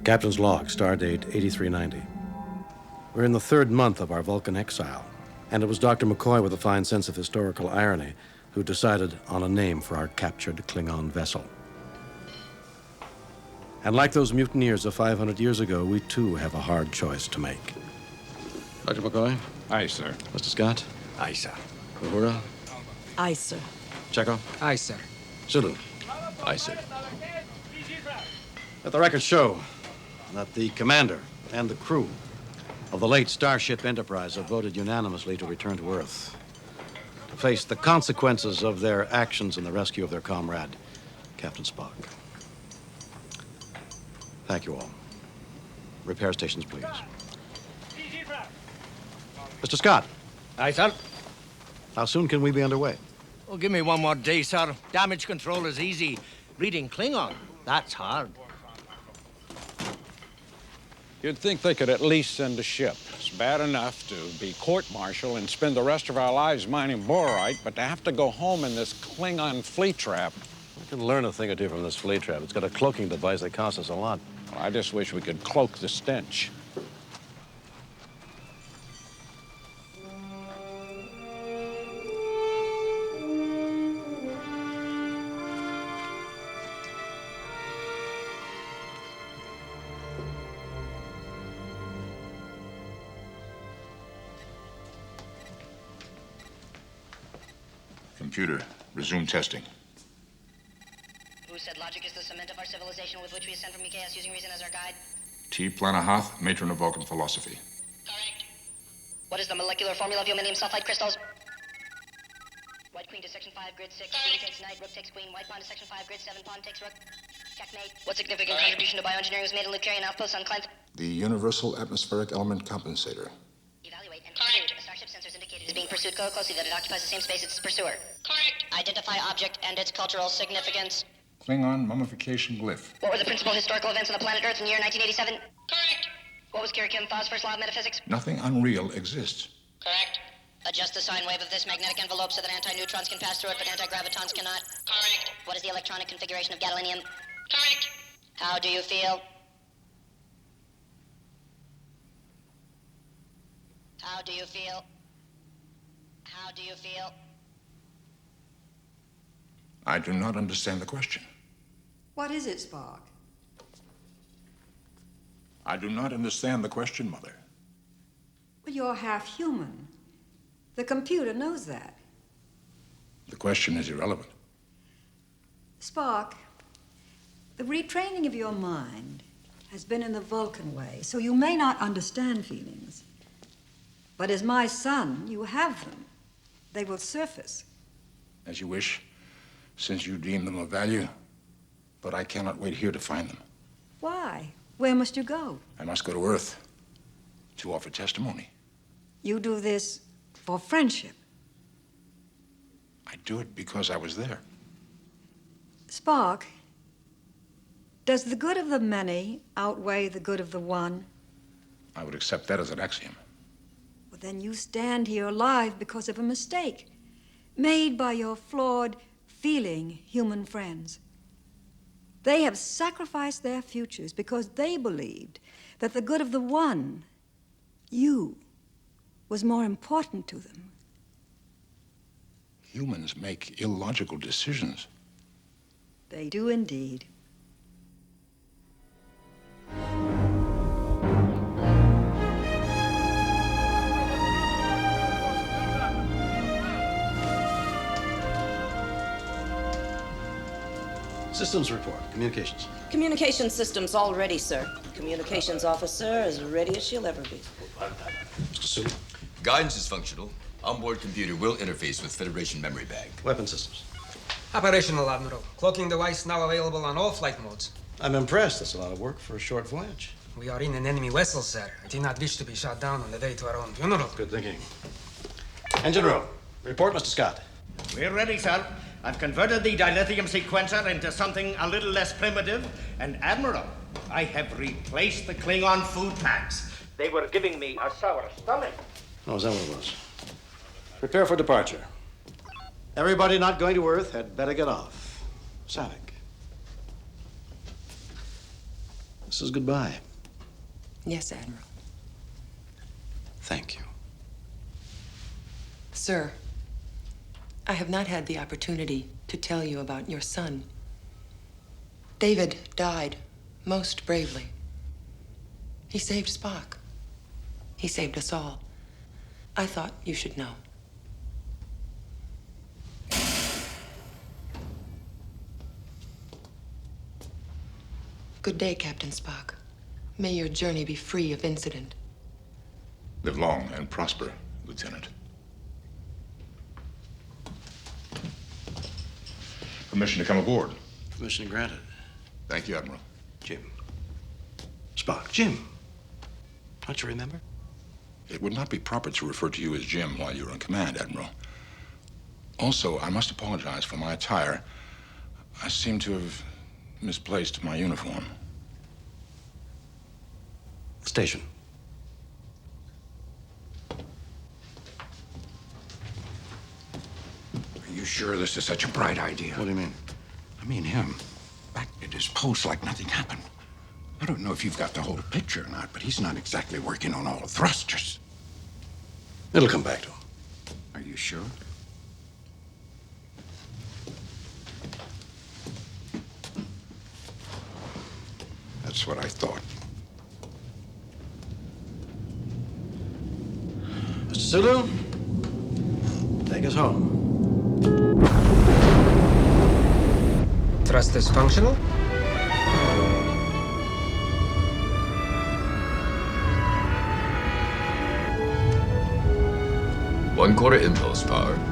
Captain's log, stardate 8390. We're in the third month of our Vulcan exile, and it was Dr. McCoy with a fine sense of historical irony who decided on a name for our captured Klingon vessel. And like those mutineers of 500 years ago, we too have a hard choice to make. Dr. McCoy? Aye, sir. Mr. Scott? Aye, sir. Uhura? Aye, sir. Checo? Aye, sir. Sulu? Aye, sir. Let the records show that the commander and the crew of the late Starship Enterprise have voted unanimously to return to Earth, to face the consequences of their actions in the rescue of their comrade, Captain Spock. Thank you all. Repair stations, please. Mr. Scott. Aye, sir. How soon can we be underway? Oh, give me one more day, sir. Damage control is easy. Reading Klingon, that's hard. You'd think they could at least send a ship. It's bad enough to be court-martial and spend the rest of our lives mining borite, but to have to go home in this Klingon fleet trap. We can learn a thing or two from this fleet trap. It's got a cloaking device that costs us a lot. Well, I just wish we could cloak the stench. Computer, resume testing. Who said logic is the cement of our civilization with which we ascend from UKS using reason as our guide? T. Planahath, matron of Vulcan philosophy. Correct. What is the molecular formula of aluminium sulfide crystals? White queen to section 5, grid 6. Queen takes knight, rook takes queen. White pawn to section 5, grid 7. Pawn takes rook. Checkmate. What significant contribution to bioengineering was made in Lucarian outposts on Clent? The universal atmospheric element compensator. Evaluate and conclude. The starship sensors indicate it is being pursued so closely that it occupies the same space as its pursuer. Correct. Identify object and its cultural significance. Klingon mummification glyph. What were the principal historical events on the planet Earth in the year 1987? Correct. What was Kirk first law of metaphysics? Nothing unreal exists. Correct. Adjust the sine wave of this magnetic envelope so that antineutrons can pass through it, but antigravitons cannot. Correct. What is the electronic configuration of gadolinium? Correct. How do you feel? How do you feel? How do you feel? I do not understand the question. What is it, Spock? I do not understand the question, Mother. Well, you're half human. The computer knows that. The question is irrelevant. Spock, the retraining of your mind has been in the Vulcan way, so you may not understand feelings. But as my son, you have them. They will surface. As you wish, since you deem them of value, but I cannot wait here to find them. Why? Where must you go? I must go to Earth to offer testimony. You do this for friendship. I do it because I was there. Spock, does the good of the many outweigh the good of the one? I would accept that as an axiom. Well, then you stand here alive because of a mistake made by your flawed, feeling human friends. They have sacrificed their futures because they believed that the good of the one, you, was more important to them. Humans make illogical decisions. They do indeed. Systems report. Communications. Communication systems all ready, sir. Communications officer as ready as she'll ever be. Mr. Sulu. Guidance is functional. Onboard computer will interface with Federation memory bag. Weapon systems. Operational, Admiral. Cloaking device now available on all flight modes. I'm impressed. That's a lot of work for a short voyage. We are in an enemy vessel, sir. I did not wish to be shot down on the way to our own funeral. Good thinking. Engine room. Report, Mr. Scott. We're ready, sir. I've converted the dilithium sequencer into something a little less primitive. And, Admiral, I have replaced the Klingon food packs. They were giving me a sour stomach. Oh, is that what it was? Prepare for departure. Everybody not going to Earth had better get off. Savik. This is goodbye. Yes, Admiral. Thank you. Sir, I have not had the opportunity to tell you about your son. David died most bravely. He saved Spock. He saved us all. I thought you should know. Good day, Captain Spock. May your journey be free of incident. Live long and prosper, Lieutenant. Permission to come aboard. Permission granted. Thank you, Admiral. Jim. Spock. Jim. Don't you remember? It would not be proper to refer to you as Jim while you're in command, Admiral. Also, I must apologize for my attire. I seem to have misplaced my uniform. Station. Are you sure this is such a bright idea? What do you mean? I mean him. Back at his post like nothing happened. I don't know if you've got the whole picture or not, but he's not exactly working on all the thrusters. It'll come back to him. Are you sure? That's what I thought. Mr. Sulu, take us home. Thrusters functional? One quarter impulse power.